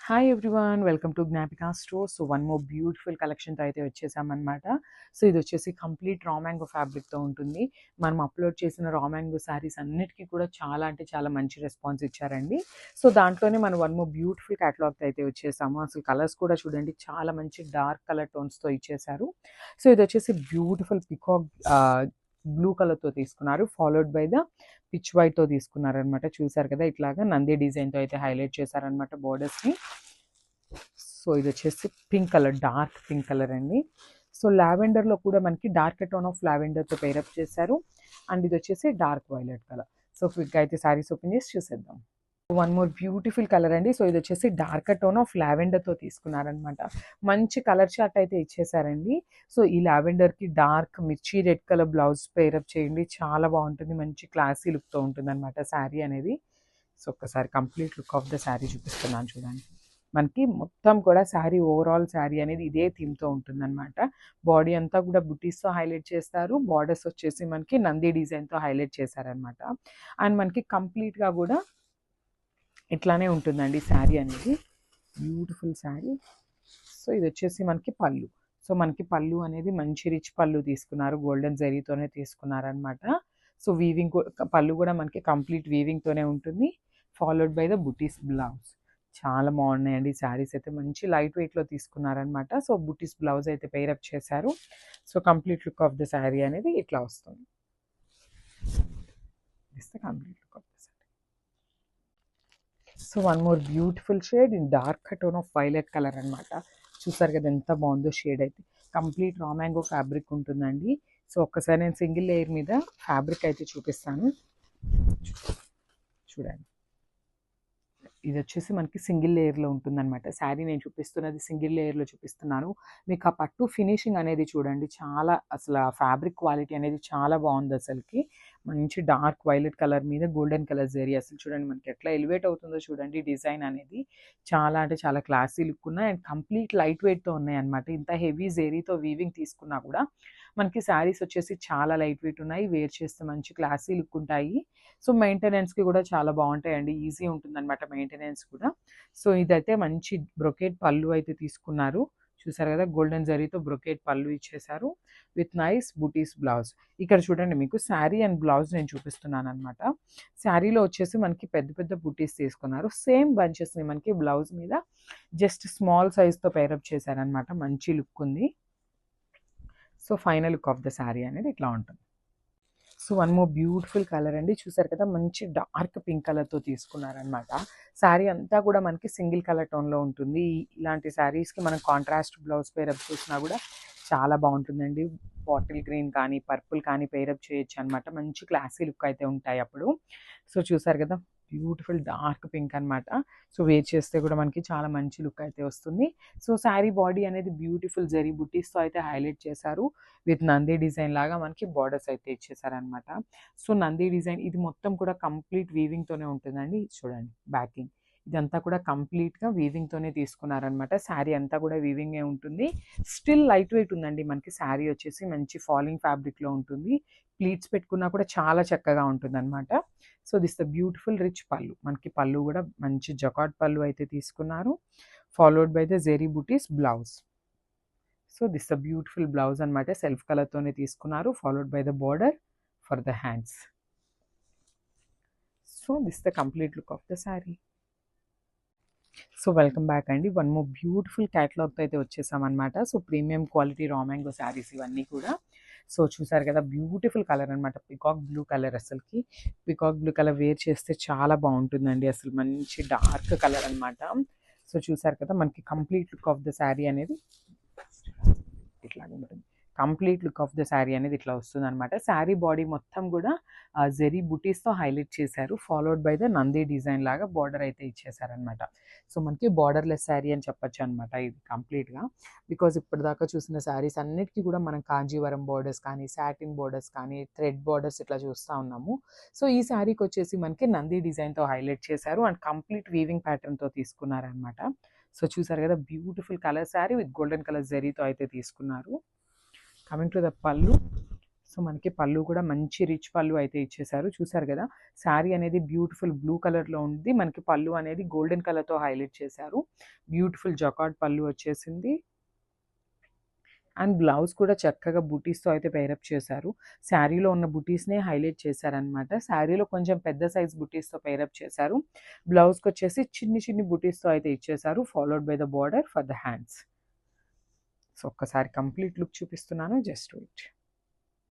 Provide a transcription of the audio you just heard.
Hi everyone, welcome to Gnapika store. So one more beautiful కలెక్షన్తో అయితే వచ్చేసామన్నమాట. సో ఇది వచ్చేసి కంప్లీట్ రా మ్యాంగో ఫ్యాబ్రిక్తో ఉంటుంది. మనం అప్లోడ్ చేసిన రా మ్యాంగో శారీస్ అన్నిటికీ కూడా చాలా అంటే చాలా మంచి రెస్పాన్స్ ఇచ్చారండి. సో దాంట్లోనే మనం వన్ మోర్ బ్యూటిఫుల్ క్యాటలాగ్తో అయితే వచ్చేసాము. అసలు కలర్స్ కూడా చూడండి, చాలా మంచి డార్క్ కలర్ టోన్స్తో ఇచ్చేసారు. సో ఇది వచ్చేసి బ్యూటిఫుల్ పికాక్ బ్లూ కలర్తో తీసుకున్నారు, ఫాలోడ్ బై ద పిచ్ వైట్తో తీసుకున్నారనమాట. చూసారు కదా, ఇట్లాగా నంది డిజైన్తో అయితే హైలైట్ చేశారనమాట బోర్డర్స్ని. సో ఇది వచ్చేసి pink colour, dark pink colour అండి. సో లావెండర్లో కూడా మనకి డార్క్ టోన్ ఆఫ్ లావెండర్తో పేరప్ చేశారు. అండ్ ఇది వచ్చేసి డార్క్ వైలెట్ కలర్. సో క్విక్గా అయితే శారీస్ ఓపెన్ చేసి చూసేద్దాం. వన్ మోర్ బ్యూటిఫుల్ కలర్ అండి. సో ఇది వచ్చేసి డార్క్ టోన్ ఆఫ్ లావెండర్తో తీసుకున్నారనమాట. మంచి కలర్ చార్ట్ అయితే ఇచ్చేసారండి. సో ఈ లావెండర్కి డార్క్ మిర్చి రెడ్ కలర్ బ్లౌజ్ పేరప్ చేయండి, చాలా బాగుంటుంది. మంచి క్లాసీ లుక్తో ఉంటుంది అనమాట శారీ అనేది. సో ఒక్కసారి complete look of the sari చూపిస్తున్నాను చూడండి. మనకి మొత్తం కూడా శారీ, ఓవరాల్ శారీ అనేది ఇదే థీమ్తో ఉంటుందన్నమాట. బాడీ అంతా కూడా బుటీస్తో హైలైట్ చేస్తారు. బార్డర్స్ వచ్చేసి మనకి నంది డిజైన్తో హైలైట్ చేశారనమాట. అండ్ మనకి కంప్లీట్గా కూడా ఇట్లానే ఉంటుందండి శారీ అనేది. బ్యూటిఫుల్ శారీ. సో ఇది వచ్చేసి మనకి పళ్ళు. సో మనకి పళ్ళు అనేది మంచి రిచ్ పళ్ళు తీసుకున్నారు, గోల్డెన్ జరీతోనే తీసుకున్నారనమాట. సో వీవింగ్ పళ్ళు కూడా మనకి కంప్లీట్ వీవింగ్తోనే ఉంటుంది, followed by the buttis blouse. చాలా బాగున్నాయండి శారీస్ అయితే. మంచి లైట్ వెయిట్లో తీసుకున్నారనమాట. సో బుటీస్ బ్లౌజ్ అయితే పేరప్ చేశారు. So complete look of the sari అనేది ఇట్లా వస్తుంది. Complete look of the sari. So one more beautiful shade in dark tone of violet colour అనమాట. చూసారు కదా ఎంత బాగుందో షేడ్ అయితే. కంప్లీట్ రా మ్యాంగో ఫ్యాబ్రిక్ ఉంటుందండి. సో ఒక్కసారి నేను సింగిల్ లేయర్ మీద ఫ్యాబ్రిక్ అయితే చూపిస్తాను చూడండి. ఇది వచ్చేసి మనకి సింగిల్ లేయర్లో ఉంటుందన్నమాట శారీ. నేను చూపిస్తున్నది సింగిల్ లేయర్లో చూపిస్తున్నాను. మీకు ఆ పట్టు ఫినిషింగ్ అనేది చూడండి, చాలా అసలు ఆ ఫ్యాబ్రిక్ క్వాలిటీ అనేది చాలా బాగుంది అసలుకి. మంచి డార్క్ వైలెట్ కలర్ మీద గోల్డెన్ కలర్ జరీ. అసలు చూడండి మనకి ఎట్లా ఎలివేట్ అవుతుందో చూడండి డిజైన్ అనేది. చాలా అంటే చాలా క్లాసీ లుక్ ఉన్నాయి అండ్ కంప్లీట్ లైట్ వెయిట్తో ఉన్నాయి అనమాట. ఇంత హెవీ జెరీతో వీవింగ్ తీసుకున్నా కూడా మనకి శారీస్ వచ్చేసి చాలా లైట్ వెయిట్ ఉన్నాయి. వేర్ చేస్తే మంచి క్లాసీ లుక్ ఉంటాయి. సో మెయింటెనెన్స్కి కూడా చాలా బాగుంటాయండి, ఈజీ ఉంటుందన్నమాట మెయింటెనెన్స్ కూడా. సో ఇదైతే మంచి బ్రొకేట్ పళ్ళు అయితే తీసుకున్నారు. చూసారు కదా, గోల్డెన్ జరీతో బ్రొకేట్ పళ్ళు ఇచ్చేసారు విత్ నైస్ బుటీస్ బ్లౌజ్. ఇక్కడ చూడండి, మీకు శారీ అండ్ బ్లౌజ్ నేను చూపిస్తున్నాను అనమాట. శారీలో వచ్చేసి మనకి పెద్ద పెద్ద బుటీస్ తీసుకున్నారు. సేమ్ బంచెస్ని మనకి బ్లౌజ్ మీద జస్ట్ స్మాల్ సైజ్తో పేరప్ చేశారనమాట. మంచి లుక్ ఉంది. So final look of the sari అనేది ఇట్లా ఉంటుంది. So one more beautiful colour అండి. చూసారు కదా, మంచి డార్క్ పింక్ కలర్తో తీసుకున్నారనమాట. శారీ అంతా కూడా మనకి సింగిల్ కలర్ టోన్లో ఉంటుంది. ఇలాంటి శారీస్కి మనం కాంట్రాస్ట్ బ్లౌజ్ పేరప్ చేసినా కూడా చాలా బాగుంటుందండి. బాటిల్ గ్రీన్ కానీ పర్పుల్ కానీ పేరప్ చేయొచ్చు అనమాట. మంచి క్లాసీ లుక్ అయితే ఉంటాయి అప్పుడు. సో చూసారు కదా, బ్యూటిఫుల్ డార్క్ పింక్ అనమాట. సో వేర్ చేస్తే కూడా మనకి చాలా మంచి లుక్ అయితే వస్తుంది. సో శారీ బాడీ అనేది బ్యూటిఫుల్ జరీ బుటీస్తో అయితే హైలైట్ చేశారు. విత్ నంది డిజైన్ లాగా మనకి బార్డర్స్ అయితే ఇచ్చేసారనమాట. సో నంది డిజైన్ ఇది మొత్తం కూడా కంప్లీట్ వీవింగ్తోనే ఉంటుందండి. చూడండి బ్యాకింగ్ ఇదంతా కూడా కంప్లీట్గా వీవింగ్తోనే తీసుకున్నారనమాట. శారీ అంతా కూడా వీవింగే ఉంటుంది. స్టిల్ లైట్ వెయిట్ ఉందండి మనకి. శారీ వచ్చేసి మంచి ఫాలింగ్ ఫ్యాబ్రిక్లో ఉంటుంది. ప్లీట్స్ పెట్టుకున్నా కూడా చాలా చక్కగా ఉంటుంది అనమాట. So this the beautiful rich పళ్ళు. మనకి పళ్ళు కూడా మంచి జకాట్ పళ్ళు అయితే తీసుకున్నారు, followed by the zari butis blouse. So this the beautiful blouse అనమాట. సెల్ఫ్ కలర్తోనే తీసుకున్నారు, followed by the border for the hands. So this the complete look of the sari. So welcome back అండి. వన్ మోర్ బ్యూటిఫుల్ క్యాటలాగ్తో అయితే వచ్చేసామన్నమాట. So premium quality raw mango saris ఇవన్నీ కూడా. So చూసారు కదా, బ్యూటిఫుల్ కలర్ అనమాట, పికాక్ బ్లూ కలర్. అసలుకి పికాక్ బ్లూ కలర్ వేర్ చేస్తే చాలా బాగుంటుందండి. అసలు మంచి డార్క్ కలర్ అనమాట. సో చూసారు కదా, మనకి complete look of the sari అనేది ఇట్లాగే ఉంటుంది. Complete look of the sari అనేది ఇట్లా వస్తుంది అనమాట. శారీ బాడీ మొత్తం కూడా జెరీ బుటీస్తో హైలైట్ చేశారు, followed by the Nandi design లాగా బార్డర్ అయితే ఇచ్చేసారనమాట. సో మనకి బార్డర్లెస్ శారీ అని చెప్పొచ్చు అనమాట ఇది కంప్లీట్గా. బికాజ్ ఇప్పటిదాకా చూసిన శారీస్ అన్నిటికీ కూడా మనం కాంజీవరం బార్డర్స్ కానీ సాటిన్ బార్డర్స్ కానీ థ్రెడ్ బార్డర్స్ ఇట్లా చూస్తూ ఉన్నాము. సో ఈ శారీకి వచ్చేసి మనకి నంది డిజైన్తో హైలైట్ చేశారు అండ్ కంప్లీట్ వీవింగ్ ప్యాటర్న్తో తీసుకున్నారనమాట. సో చూసారు కదా, beautiful colour sari with golden colour జరీతో అయితే తీసుకున్నారు. కమింగ్ టు ద పళ్ళు. సో, మనకి పళ్ళు కూడా మంచి రిచ్ పళ్ళు అయితే ఇచ్చేసారు. చూసారు గదా! శారీ అనేది బ్యూటిఫుల్ బ్లూ కలర్‌లో ఉంది. మనకి పళ్ళు అనేది గోల్డెన్ కలర్‌తో హైలైట్ చేశారు. బ్యూటిఫుల్ జకార్డ్ పళ్ళు వచ్చేసింది. అండ్ బ్లౌజ్ కూడా చక్కగా బుటీస్‌తో అయితే పెయిరప్ చేశారు. శారీలో ఉన్న బుటీస్‌నే హైలైట్ చేశారనమాట. శారీలో కొంచెం పెద్ద సైజ్ బుటీస్‌తో పెయిరప్ చేశారు. బ్లౌజ్‌కొచ్చేసి చిన్ని చిన్ని బుటీస్‌తో అయితే ఇచ్చేశారు. Followed by the border for the hands. So, ఒక్కసారి కంప్లీట్ లుక్ చూపిస్తున్నాను. Just wait.